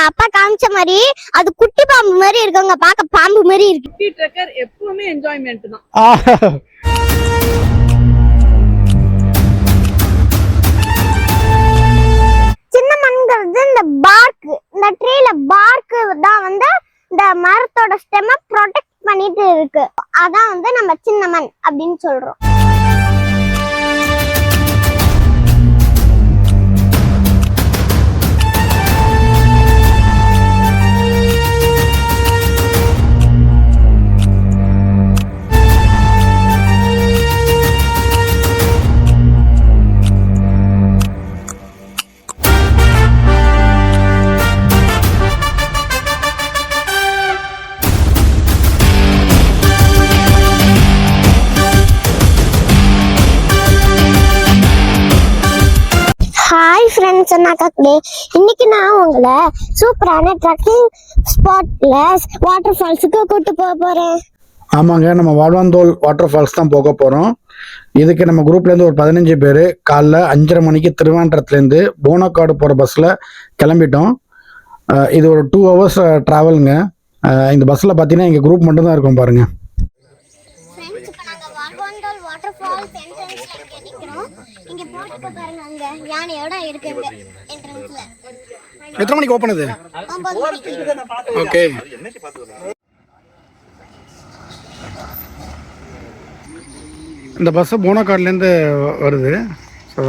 அப்பா காமிச்ச மாதிரி அது குட்டி பாம்பு மாதிரி இருக்குங்க, பாக்க பாம்பு மாதிரி இருக்கு. குட்டி ட்ரக்கர் எப்பவுமே என்ஜாய்மெண்ட் தான். சின்ன மண்ங்கிறது இந்த பார்க், இந்த ட்ரீல பார்க் தான் வந்து இந்த மரத்தோட ஸ்டெம்மை ப்ரொடெக்ட் பண்ணிட்டு இருக்கு. அதான் வந்து நம்ம சின்ன மண் அப்படின்னு சொல்றோம். ஹாய் ஃப்ரெண்ட்ஸ், அண்ணாக்காக்களே, இன்னைக்கு நான் உங்களை சூப்பரான ட்ரக்கிங் ஸ்பாட்ல வாட்டர் ஃபால்ஸுக்கு கூட்டு போக போறேன். ஆமாங்க, நம்ம வாழ்வாந்தோல் வாட்டர் ஃபால்ஸ் தான் போக போகிறோம். இதுக்கு நம்ம குரூப்லேருந்து ஒரு 15 பேர் காலைல 5:30 மணிக்கு திருவாண்டத்துலேருந்து போனக்காடு போகிற பஸ்ஸில் கிளம்பிட்டோம். இது ஒரு 2 hours ட்ராவலுங்க. இந்த பஸ்ஸில் பார்த்தீங்கன்னா எங்கள் குரூப் மட்டும்தான் இருக்கும் பாருங்கள். எத்தனை மணிக்கு ஓப்பன் இது? ஓகே. இந்த பஸ்ஸு போனக்காடுலேருந்து வருது. ஸோ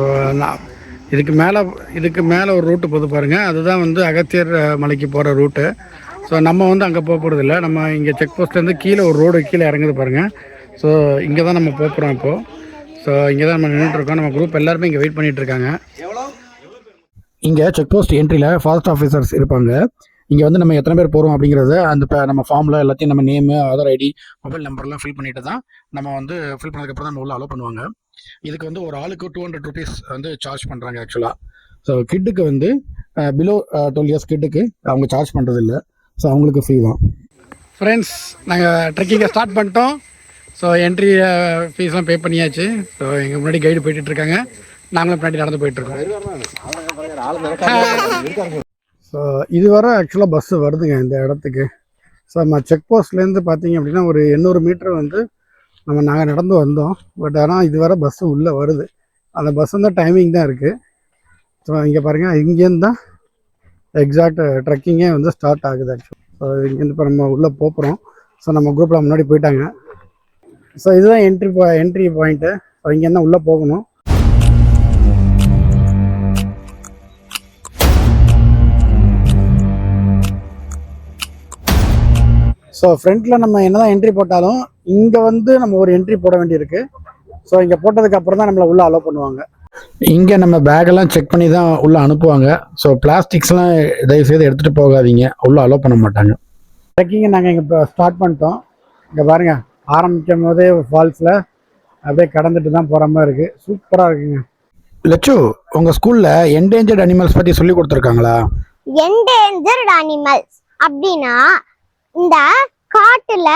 இதுக்கு மேலே ஒரு ரூட்டு போது பாருங்கள். அதுதான் வந்து அகத்தியர் மலைக்கு போகிற ரூட்டு. ஸோ நம்ம வந்து அங்கே போக போகிறதில்ல. நம்ம இங்கே செக் போஸ்ட்லேருந்து கீழே ஒரு ரோடு கீழே இறங்குது பாருங்கள். ஸோ இங்கே தான் நம்ம போகிறோம் இப்போது. ஸோ இங்கே தான் நம்ம நின்றுட்டுருக்கோம். நம்ம குரூப் எல்லாருமே இங்கே வெயிட் பண்ணிகிட்ருக்காங்க. இங்கே செக் போஸ்ட் என்ட்ரியில் ஃபாரஸ்ட் ஆஃபீஸர்ஸ் இருப்பாங்க. இங்கே வந்து நம்ம எத்தனை பேர் போகிறோம் அப்படிங்கிறத அந்த நம்ம ஃபார்மில் எல்லாத்தையும் நம்ம நேமு, ஆதார் ஐடி, மொபைல் நம்பர்லாம் ஃபில் பண்ணிட்டு தான் நம்ம வந்து ஃபில் பண்ணதுக்கப்புறம் தான் நம்ம உள்ள அலோவ் பண்ணுவாங்க. இதுக்கு வந்து ஒரு ஆளுக்கு 200 rupees வந்து சார்ஜ் பண்ணுறாங்க ஆக்சுவலாக. ஸோ கிட்டுக்கு வந்து பிலோ 12 years கிட்டுக்கு அவங்க சார்ஜ் பண்ணுறது இல்லை. ஸோ அவங்களுக்கு ஃப்ரீ தான். ஃப்ரெண்ட்ஸ், நாங்கள் ட்ரெக்கிங்கை ஸ்டார்ட் பண்ணிட்டோம். ஸோ என்ட்ரி ஃபீஸ்லாம் பே பண்ணியாச்சு. ஸோ எங்கள் முன்னாடி கைடு போயிட்டுருக்காங்க, நாங்களும் பின்னாடி நடந்து போயிட்டுருக்கோம். ஸோ இது வர ஆக்சுவலாக பஸ்ஸு வருதுங்க இந்த இடத்துக்கு. ஸோ நம்ம செக் போஸ்ட்லேருந்து பார்த்தீங்க அப்படின்னா ஒரு 800 மீட்டர் வந்து நாங்கள் நடந்து வந்தோம். பட் ஆனால் இது வர பஸ்ஸு உள்ளே வருது. அந்த பஸ் வந்து டைமிங் தான் இருக்குது. ஸோ இங்கே பாருங்கள், இங்கேருந்து தான் எக்ஸாக்ட் ட்ரெக்கிங்கே வந்து ஸ்டார்ட் ஆகுது ஆக்சுவலாக. ஸோ இங்கேருந்து இப்போ நம்ம உள்ளே போகிறோம். ஸோ நம்ம குரூப்பில் முன்னாடி போயிட்டாங்க. ஸோ இதுதான் என்ட்ரி பாயிண்ட்டு. ஸோ இங்கேருந்து தான் உள்ளே போகணும். ஸோ ஃப்ரண்ட்டில் நம்ம என்ன தான் என்ட்ரி போட்டாலும் இங்கே வந்து நம்ம ஒரு என்ட்ரி போட வேண்டியிருக்கு. ஸோ இங்கே போட்டதுக்கப்புறம் தான் நம்மளை உள்ளே அலோவ் பண்ணுவாங்க. இங்கே நம்ம பேக்கெல்லாம் செக் பண்ணி தான் உள்ளே அனுப்புவாங்க. ஸோ பிளாஸ்டிக்ஸ்லாம் தயவுசெய்து எடுத்துகிட்டு போகாதீங்க, உள்ளே அலோவ் பண்ண மாட்டாங்க. ட்ரெக்கிங்கை நாங்கள் இங்கே இப்போ ஸ்டார்ட் பண்ணிட்டோம். இங்கே பாருங்கள், ஆரம்பிக்கும் போதே ஃபால்ஸில் அப்படியே கடந்துட்டு தான் போகிற மாதிரி இருக்குது. சூப்பராக இருக்குங்க. லட்சு, உங்கள் ஸ்கூலில் என்டேஞ்சர்ட் அனிமல்ஸ் பற்றி சொல்லி கொடுத்துருக்காங்களா? என்டேஞ்சர்ட் அனிமல்ஸ் அப்படின்னா இந்த காட்டுல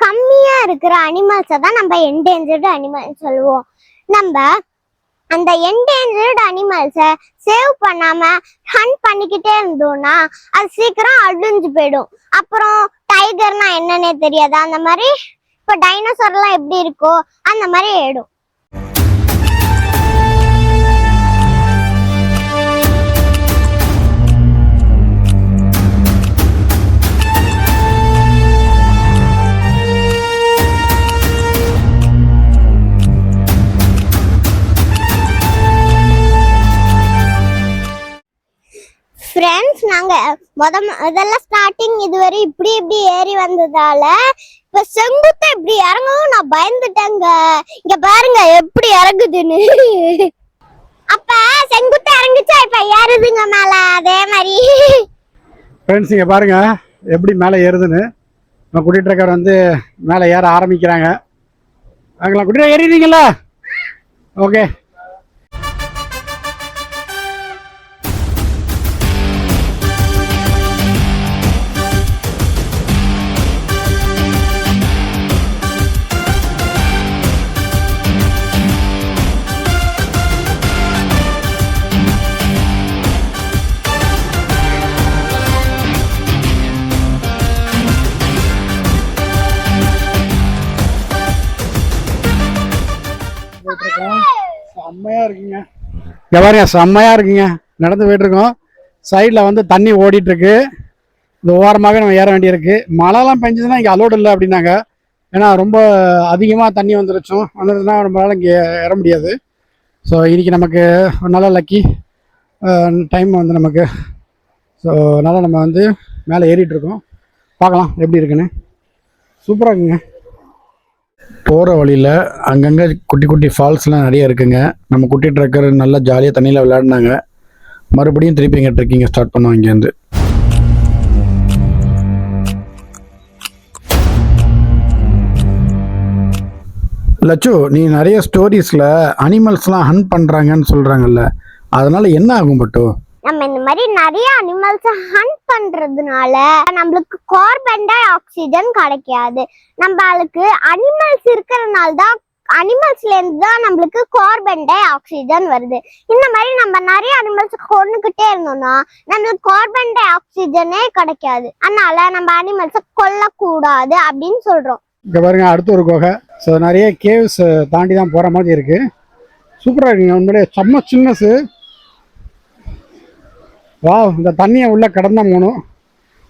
கம்மியா இருக்கிற அனிமல்ஸை தான் நம்ம என்டேஞ்சர்டு அனிமல்ஸ் சொல்லுவோம். நம்ம அந்த என்டேஞ்சர்டு அனிமல்ஸை சேவ் பண்ணாம ஹண்ட் பண்ணிக்கிட்டே இருந்தோம்னா அது சீக்கிரம் அழிஞ்சு போயிடும். அப்புறம் டைகர்னா என்னன்னே தெரியாது. அந்த மாதிரி இப்போ டைனோசர்லாம் எப்படி இருக்கோ அந்த மாதிரி ஆயிடும். ஃப்ரெண்ட்ஸ், நாங்கள் முதல்ல ஸ்டார்டிங் இதுவரை இப்படி ஏறி வந்ததால இப்போ செங்குத்த இப்படி இறங்கவும் நான் பயந்துட்டேங்க. இங்க பாருங்க எப்படி இறங்குதுன்னு. அப்ப செங்குத்த இறங்குச்சா இப்ப ஏறுதுங்க மேல, அதே மாதிரி. ஃப்ரெண்ட்ஸ், இங்கே பாருங்க எப்படி மேலே ஏறுதுன்னு. நம்ம குட்டி ட்ரக்கர் வந்து மேலே ஏற ஆரம்பிக்கிறாங்க. அங்கெல்லாம் குட்டி ஏறிடுறீங்களா? ஓகே. இருக்குங்க. இங்கே பாருங்க செம்மையாக இருக்குங்க. நடந்து போயிட்டுருக்கோம். சைடில் வந்து தண்ணி ஓடிட்டுருக்கு. இந்த ஓரமாகவே நம்ம ஏற வேண்டியிருக்கு. மழைலாம் பெஞ்சதுன்னா இங்கே அலோடு இல்லை அப்படின்னாங்க. ஏன்னா ரொம்ப அதிகமாக தண்ணி வந்ததுன்னா நம்மளால இங்கே ஏற முடியாது. ஸோ இன்றைக்கி நமக்கு ஒரு நல்ல லக்கி டைம் வந்து நமக்கு. ஸோ அதனால் நம்ம வந்து மேலே ஏறிட்டுருக்கோம். பார்க்கலாம் எப்படி இருக்குன்னு. சூப்பராக இருக்குங்க. போகிற வழியில் அங்கங்கே குட்டி குட்டி ஃபால்ஸ்லாம் நிறைய இருக்குங்க. நம்ம குட்டி ட்ரக்கர் நல்லா ஜாலியாக தண்ணியில் விளையாடினாங்க. மறுபடியும் திருப்பி இங்கே ட்ரெக்கிங்கை ஸ்டார்ட் பண்ணோம் இங்கேருந்து. லட்சு, நீ நிறைய ஸ்டோரிஸில் அனிமல்ஸ்லாம் ஹண்ட் பண்ணுறாங்கன்னு சொல்கிறாங்கல்ல, அதனால் என்ன ஆகும் பட்டு? நம்ம இந்த மாதிரி நிறைய அனிமல்ஸை ஹண்ட் பண்றதுனால நம்மளுக்கு கார்பன் டை ஆக்சிஜன் கிடைக்காது. நம்மளுக்கு அனிமல்ஸ் இருக்கிறதுனால தான், அனிமல்ஸ்ல இருந்து தான் நம்மளுக்கு கார்பன் டை ஆக்சிஜன் வருது. இந்த மாதிரி நம்ம நிறைய அனிமல்ஸ் கொண்டுகிட்டே இருந்தோம்னா நம்மளுக்கு கார்பன் டை ஆக்சிஜனே கிடைக்காது. அதனால நம்ம அனிமல்ஸை கொல்லக்கூடாது அப்படின்னு சொல்றோம். இங்கே பாருங்க, அடுத்த ஒரு குகை. ஸோ நிறைய கேவ்ஸ் தாண்டி தான் போகிற மாதிரி இருக்கு. சூப்பராக இருக்குங்க. உண்மையிலே செம்ம சின்னஸு. வா, இந்த தண்ணியை உள்ளே கடந்தா போகணும்.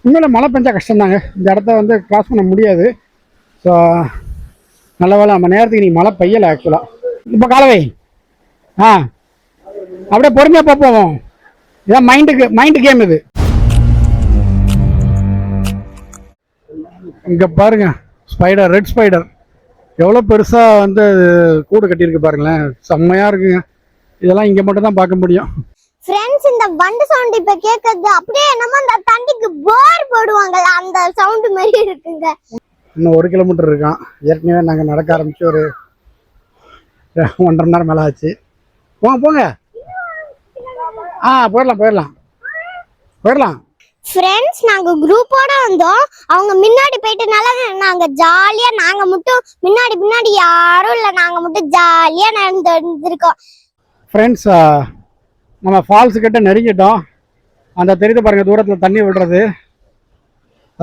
உண்மையில மழை பெஞ்சா கஷ்டம்தாங்க. இந்த இடத்த வந்து கிராஸ் பண்ண முடியாது. ஸோ நல்ல வேலை நம்ம நேரத்துக்கு நீ மழை பெய்யலை ஆக்சுவலாக. இப்போ காலவை அப்படியே பொறுமையாக போவோம். இதான் மைண்டு கேம் இது. இங்கே பாருங்க, ஸ்பைடர், ரெட் ஸ்பைடர் எவ்வளோ பெருசாக வந்து கூடு கட்டியிருக்கு பாருங்களேன். செம்மையாக இருக்குங்க. இதெல்லாம் இங்கே மட்டும் தான் பார்க்க முடியும். ஃப்ரெண்ட்ஸ், இந்த வண்டு சவுண்ட் இப்ப கேக்குறது அப்படியே நம்ம அந்த தண்ணிக்கு போர் போடுவாங்க அந்த சவுண்ட் மாதிரி இருக்குங்க. இன்னும் 1 கிலோமீட்டர் இருக்கான். ஏற்கனவே நாங்கள் நடக்க ஆரம்பிச்சு ஒரு 1.5 மணி நேரம் மேலே ஆச்சு. போங்க. போயிடலாம். ஃப்ரெண்ட்ஸ், நாங்க குரூப்போட வந்தோம். அவங்க முன்னாடி போயிட்டனால நாங்க ஜாலியா, நாங்க மட்டும் முன்னாடி யாரும் இல்லை, நாங்க மட்டும் ஜாலியா நடந்து வந்துருக்கோம். ஃப்ரெண்ட்ஸ், நம்ம ஃபால்ஸு கிட்ட நெருங்கிட்டோம். அந்த தெரியுது பாருங்கள், தூரத்தில் தண்ணி விடுறது.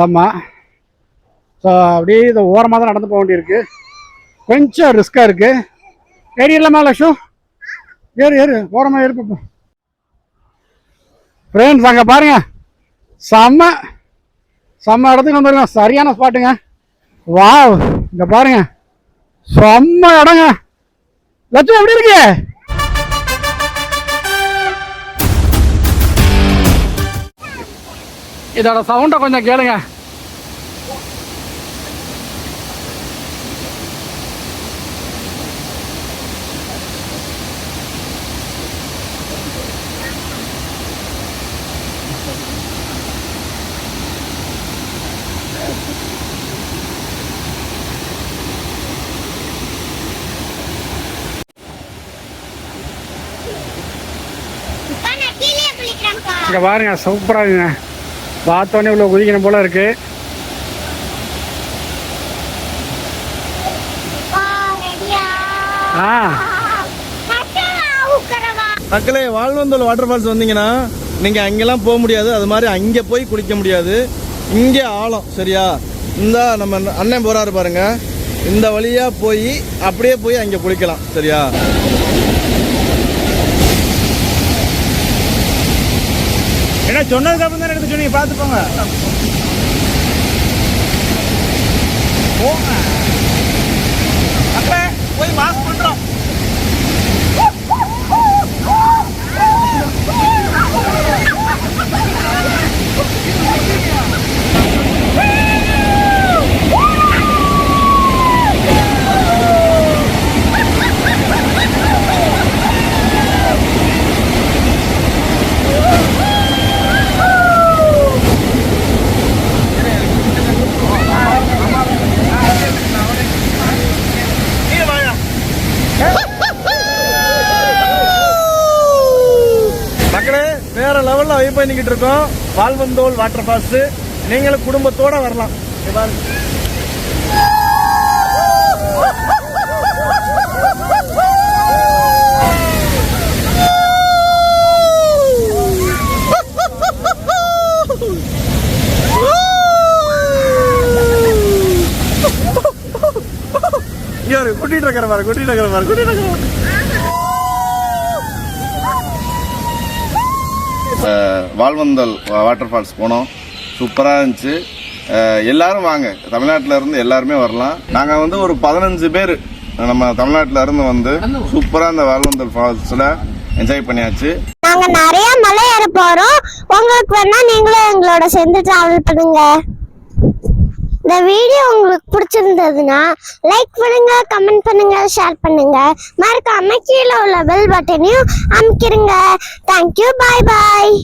ஆமாம். ஸோ அப்படியே இதை ஓரமாக தான் நடந்து போக வேண்டியிருக்கு. கொஞ்சம் ரிஸ்க்காக இருக்குது. ஏறிடலாமா லக்ஷு? ஏறு ஓரமாக ஏறு. ஃப்ரெண்ட்ஸ், அங்கே பாருங்கள், செம்ம இடத்துக்கு வந்துருக்கோம். சரியான ஸ்பாட்டுங்க. வா, இங்கே பாருங்க, செம்ம இடங்க. லட்சம் எப்படி இருக்கு? இதோட சவுண்டை கொஞ்சம் கேளுங்க. இங்கே பாருங்க, சூப்பராக இருக்குங்க. பார்த்தோன்னே இவ்வளோ குதிக்கணும் போல இருக்கு. மக்களே, வாழ்வந்தோல் வாட்டர் ஃபால்ஸ் வந்தீங்கன்னா நீங்கள் அங்கெல்லாம் போக முடியாது. அது மாதிரி அங்கே போய் குளிக்க முடியாது. இங்கே ஆழம், சரியா? இந்த நம்ம அண்ணன் போகிறாரு பாருங்க, இந்த வழியாக போய் அப்படியே போய் அங்கே குளிக்கலாம், சரியா? ஏன்னா சொன்னதுக்கு அப்புறம் தான் எடுத்து சொன்னீங்க, பார்த்து போங்க. மக்களே, போய் மாஸ்க் பண்றோம். வேற லெவல்ல வைப் பண்ணிக்கிட்டு இருக்கோம். வாழ்வந்தோல் வாட்டர் ஃபால்ஸ் நீங்களும் குடும்பத்தோட வரலாம். கூட்டிட்டு இருக்கிற பாரு. வால்வந்தல் வாட்டர் ஃபால்ஸ் போனோம். சூப்பராக இருந்துச்சு. எல்லாரும் வாங்க, தமிழ்நாட்டில் இருந்து எல்லாருமே வரலாம். நாங்கள் வந்து ஒரு 15 பேர் நம்ம தமிழ்நாட்டில் இருந்து வந்து சூப்பராக இந்த வால்வந்தல் ஃபால்ஸில் என்ஜாய் பண்ணியாச்சு. நாங்க நிறைய மலை ஏற போறோம். உங்களுக்கு வேணா நீங்களும் எங்களோட சேர்ந்து டிராவல் பண்ணுங்க. இந்த வீடியோ உங்களுக்கு பிடிச்சிருந்ததுன்னா லைக் பண்ணுங்க, கமெண்ட் பண்ணுங்க, ஷேர் பண்ணுங்க. மறக்காம கீழே உள்ள பெல் பட்டனையும் அமுக்கிடுங்க. தேங்க்யூ, பாய் பாய்.